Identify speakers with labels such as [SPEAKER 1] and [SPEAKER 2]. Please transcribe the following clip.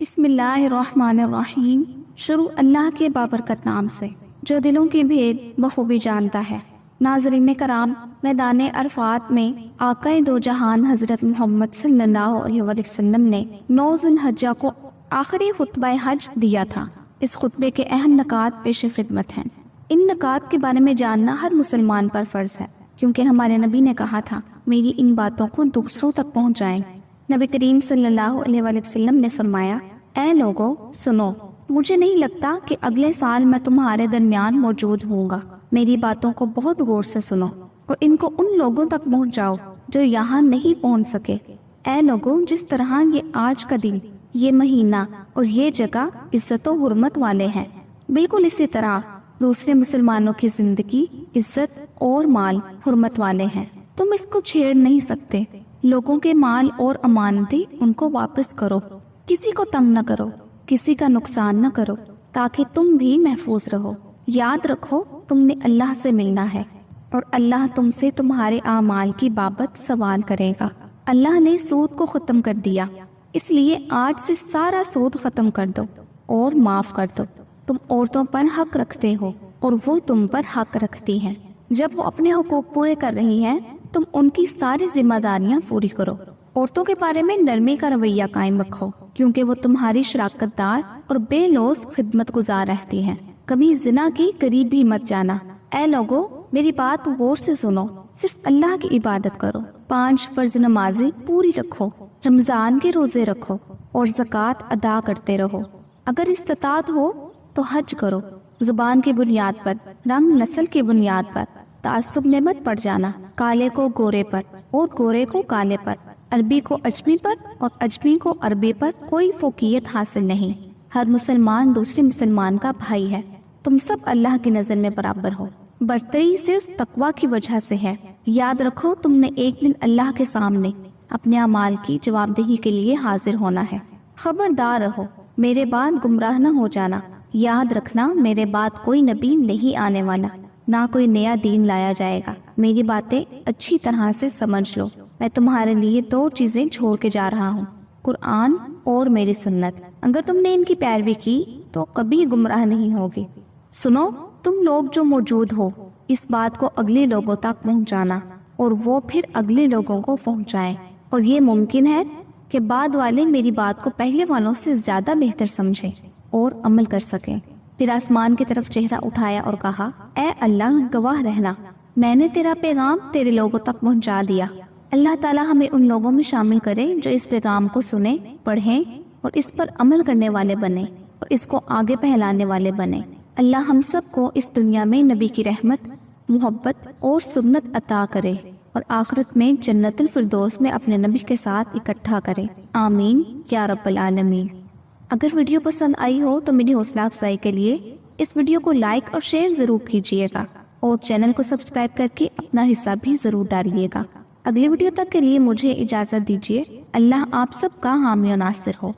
[SPEAKER 1] بسم اللہ الرحمن الرحیم۔ شروع اللہ کے بابرکت نام سے جو دلوں کے بھید بخوبی جانتا ہے۔ ناظرین کرام، میدان عرفات میں آقا دو جہان حضرت محمد صلی اللہ علیہ وسلم نے 9 ذو الحجہ کو آخری خطبہ حج دیا تھا۔ اس خطبے کے اہم نکات پیش خدمت ہیں۔ ان نکات کے بارے میں جاننا ہر مسلمان پر فرض ہے، کیونکہ ہمارے نبی نے کہا تھا میری ان باتوں کو دوسروں تک پہنچائیں۔ نبی کریم صلی اللہ علیہ وسلم نے فرمایا، اے لوگو سنو، مجھے نہیں لگتا کہ اگلے سال میں تمہارے درمیان موجود ہوں گا۔ میری باتوں کو بہت غور سے سنو اور ان کو ان لوگوں تک پہنچاؤ جو یہاں نہیں پہنچ سکے۔ اے لوگو، جس طرح یہ آج کا دن، یہ مہینہ اور یہ جگہ عزت و حرمت والے ہیں، بالکل اسی طرح دوسرے مسلمانوں کی زندگی، عزت اور مال حرمت والے ہیں۔ تم اس کو چھیڑ نہیں سکتے۔ لوگوں کے مال اور امانتیں ان کو واپس کرو، کسی کو تنگ نہ کرو، کسی کا نقصان نہ کرو، تاکہ تم بھی محفوظ رہو۔ یاد رکھو تم نے اللہ سے ملنا ہے اور اللہ تم سے تمہارے اعمال کی بابت سوال کرے گا۔ اللہ نے سود کو ختم کر دیا، اس لیے آج سے سارا سود ختم کر دو اور معاف کر دو۔ تم عورتوں پر حق رکھتے ہو اور وہ تم پر حق رکھتی ہیں۔ جب وہ اپنے حقوق پورے کر رہی ہیں، تم ان کی ساری ذمہ داریاں پوری کرو۔ عورتوں کے بارے میں نرمی کا رویہ قائم رکھو، کیونکہ وہ تمہاری شراکت دار اور بے لوث خدمت گزار رہتی ہیں۔ کبھی زنا کی قریب بھی مت جانا۔ اے لوگو، میری بات غور سے سنو، صرف اللہ کی عبادت کرو۔ 5 فرض نمازیں پوری رکھو، رمضان کے روزے رکھو اور زکوٰۃ ادا کرتے رہو۔ اگر استطاعت ہو تو حج کرو۔ زبان کی بنیاد پر، رنگ نسل کی بنیاد پر تعصب میں مت پڑ جانا۔ کالے کو گورے پر اور گورے کو کالے پر، عربی کو اجمی پر اور اجمی کو عربی پر کوئی فوقیت حاصل نہیں۔ ہر مسلمان دوسرے مسلمان کا بھائی ہے۔ تم سب اللہ کی نظر میں برابر ہو۔ برتری صرف تقویٰ کی وجہ سے ہے۔ یاد رکھو تم نے ایک دن اللہ کے سامنے اپنے اعمال کی جواب دہی کے لیے حاضر ہونا ہے۔ خبردار رہو، میرے بعد گمراہ نہ ہو جانا۔ یاد رکھنا میرے بعد کوئی نبی نہیں آنے والا، نہ کوئی نیا دین لایا جائے گا۔ میری باتیں اچھی طرح سے سمجھ لو۔ میں تمہارے لیے 2 چیزیں چھوڑ کے جا رہا ہوں، قرآن اور میری سنت۔ اگر تم نے ان کی پیروی کی تو کبھی گمراہ نہیں ہوگی۔ سنو، تم لوگ جو موجود ہو، اس بات کو اگلے لوگوں تک پہنچانا اور وہ پھر اگلے لوگوں کو پہنچائیں، اور یہ ممکن ہے کہ بعد والے میری بات کو پہلے والوں سے زیادہ بہتر سمجھیں اور عمل کر سکیں۔ پھر آسمان کی طرف چہرہ اٹھایا اور کہا، اے اللہ، گواہ رہنا، میں نے تیرا پیغام تیرے لوگوں تک پہنچا دیا۔ اللہ تعالیٰ ہمیں ان لوگوں میں شامل کرے جو اس پیغام کو سنیں، پڑھیں اور اس پر عمل کرنے والے بنیں اور اس کو آگے پھیلانے والے بنیں۔ اللہ ہم سب کو اس دنیا میں نبی کی رحمت، محبت اور سنت عطا کرے اور آخرت میں جنت الفردوس میں اپنے نبی کے ساتھ اکٹھا کرے۔ آمین یا رب العالمین۔ اگر ویڈیو پسند آئی ہو تو میری حوصلہ افزائی کے لیے اس ویڈیو کو لائک اور شیئر ضرور کیجیے گا، اور چینل کو سبسکرائب کر کے اپنا حصہ بھی ضرور ڈالیے گا۔ اگلی ویڈیو تک کے لیے مجھے اجازت دیجیے۔ اللہ آپ سب کا حامی و ناصر ہو۔